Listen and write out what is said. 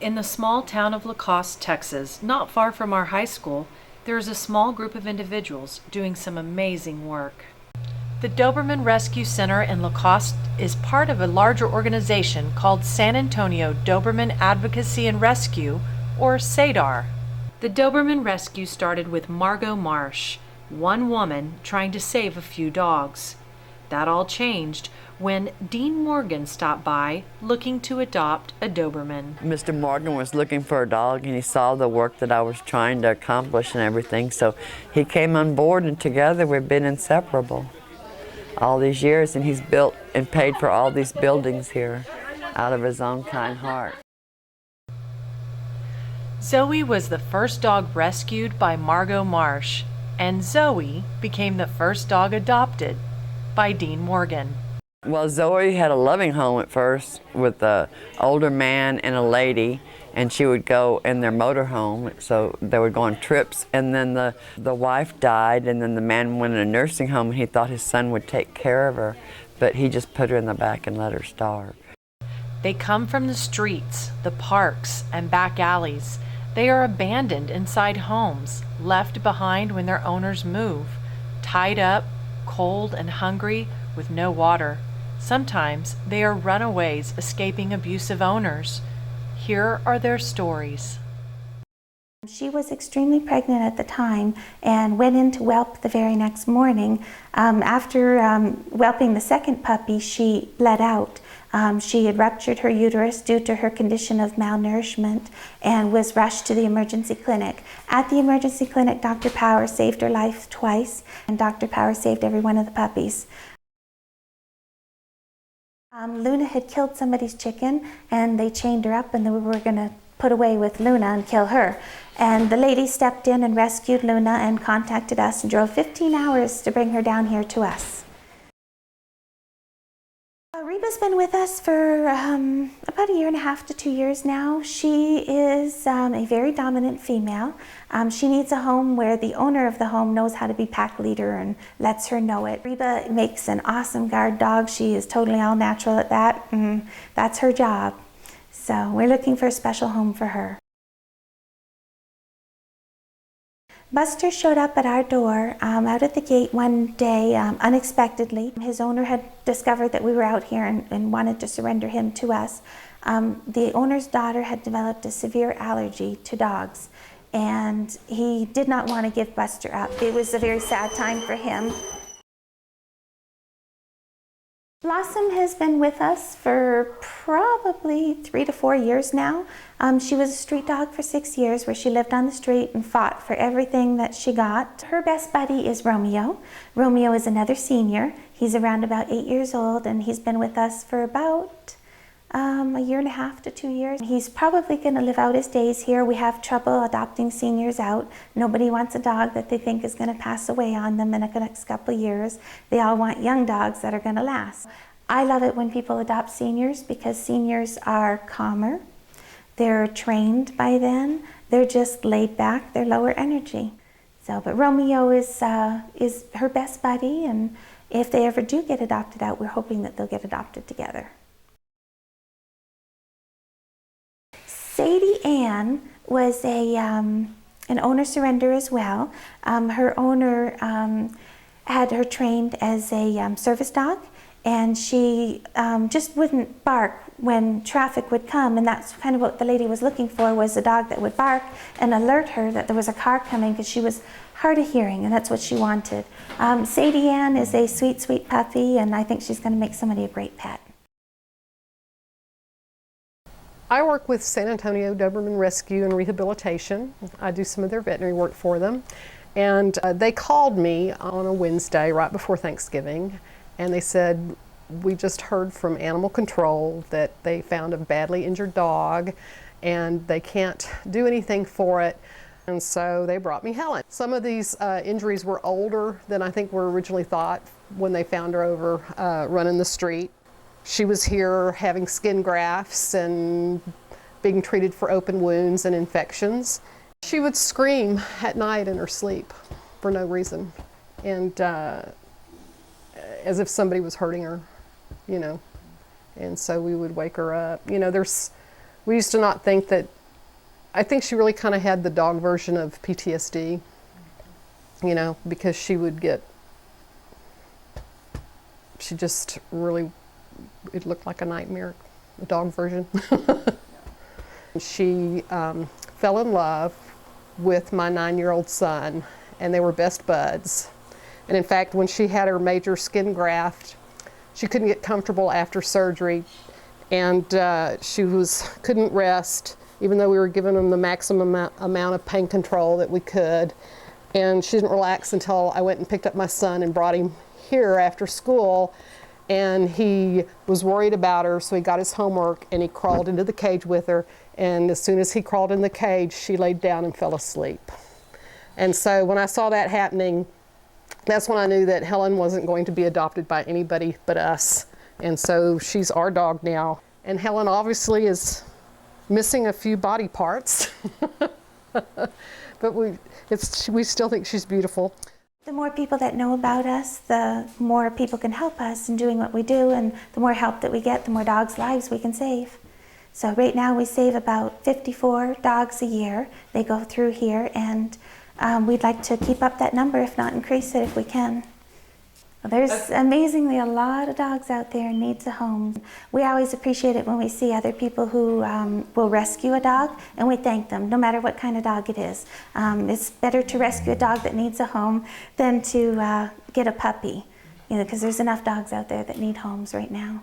In the small town of Lacoste, Texas, not far from our high school, there is a small group of individuals doing some amazing work. The Doberman Rescue Center in Lacoste is part of a larger organization called San Antonio Doberman Advocacy and Rescue, or SADAR. The Doberman Rescue started with Margot Marsh, one woman trying to save a few dogs. That all changed when Dean Morgan stopped by looking to adopt a Doberman. Mr. Morgan was looking for a dog and he saw the work that I was trying to accomplish and everything, so he came on board and together we've been inseparable all these years, and he's built and paid for all these buildings here out of his own kind heart. Zoe was the first dog rescued by Margot Marsh, and Zoe became the first dog adopted by Dean Morgan. Well, Zoe had a loving home at first with an older man and a lady, and she would go in their motorhome, so they would go on trips, and then the wife died, and then the man went in a nursing home, and he thought his son would take care of her, but he just put her in the back and let her starve. They come from the streets, the parks, and back alleys. They are abandoned inside homes, left behind when their owners move, tied up, cold and hungry, with no water. Sometimes they are runaways escaping abusive owners. Here are their stories. She was extremely pregnant at the time and went into whelp the very next morning. After whelping the second puppy, she bled out. She had ruptured her uterus due to her condition of malnourishment and was rushed to the emergency clinic. At the emergency clinic, Dr. Power saved her life twice, and Dr. Power saved every one of the puppies. Luna had killed somebody's chicken, and they chained her up, and they were going to put away with Luna and kill her. And the lady stepped in and rescued Luna and contacted us and drove 15 hours to bring her down here to us. Reba's been with us for about 1.5 to 2 years now. She is a very dominant female. She needs a home where the owner of the home knows how to be pack leader and lets her know it. Reba makes an awesome guard dog. She is totally all natural at that, and that's her job. So we're looking for a special home for her. Buster showed up at our door out at the gate one day unexpectedly. His owner had discovered that we were out here and wanted to surrender him to us. The owner's daughter had developed a severe allergy to dogs, and he did not want to give Buster up. It was a very sad time for him. Blossom has been with us for probably 3 to 4 years now. She was a street dog for 6 years, where she lived on the street and fought for everything that she got. Her best buddy is Romeo. Romeo is another senior. He's around about 8 years old, and he's been with us for about 1.5 to 2 years. He's probably going to live out his days here. We have trouble adopting seniors out. Nobody wants a dog that they think is going to pass away on them in the next couple of years. They all want young dogs that are going to last. I love it when people adopt seniors because seniors are calmer. They're trained by then. They're just laid back. They're lower energy. But Romeo is her best buddy, and if they ever do get adopted out, we're hoping that they'll get adopted together. Sadie Ann was an owner surrender as well. Her owner had her trained as a service dog, and she just wouldn't bark when traffic would come, and that's kind of what the lady was looking for, was a dog that would bark and alert her that there was a car coming, because she was hard of hearing, and that's what she wanted. Sadie Ann is a sweet, sweet puppy, and I think she's going to make somebody a great pet. I work with San Antonio Doberman Rescue and Rehabilitation. I do some of their veterinary work for them. And they called me on a Wednesday right before Thanksgiving, and they said, we just heard from animal control that they found a badly injured dog and they can't do anything for it. And so they brought me Helen. Some of these injuries were older than I think were originally thought when they found her over running the street. She was here having skin grafts and being treated for open wounds and infections. She would scream at night in her sleep for no reason, and as if somebody was hurting her, you know. And so we would wake her up. You know, there's We used to not think that, I think she really kind of had the dog version of PTSD, you know, because she just really, it looked like a nightmare, the dog version. She fell in love with my 9-year-old son, and they were best buds. And in fact, when she had her major skin graft, she couldn't get comfortable after surgery, and she couldn't rest, even though we were giving them the maximum amount of pain control that we could. And she didn't relax until I went and picked up my son and brought him here after school. And he was worried about her, so he got his homework and he crawled into the cage with her. And as soon as he crawled in the cage, she laid down and fell asleep. And so when I saw that happening, that's when I knew that Helen wasn't going to be adopted by anybody but us. And so she's our dog now. And Helen obviously is missing a few body parts, but we still think she's beautiful. The more people that know about us, the more people can help us in doing what we do, and the more help that we get, the more dogs' lives we can save. So right now we save about 54 dogs a year. They go through here, and we'd like to keep up that number, if not increase it if we can. There's amazingly a lot of dogs out there in need of home. We always appreciate it when we see other people who will rescue a dog, and we thank them, no matter what kind of dog it is. It's better to rescue a dog that needs a home than to get a puppy, you know, because there's enough dogs out there that need homes right now.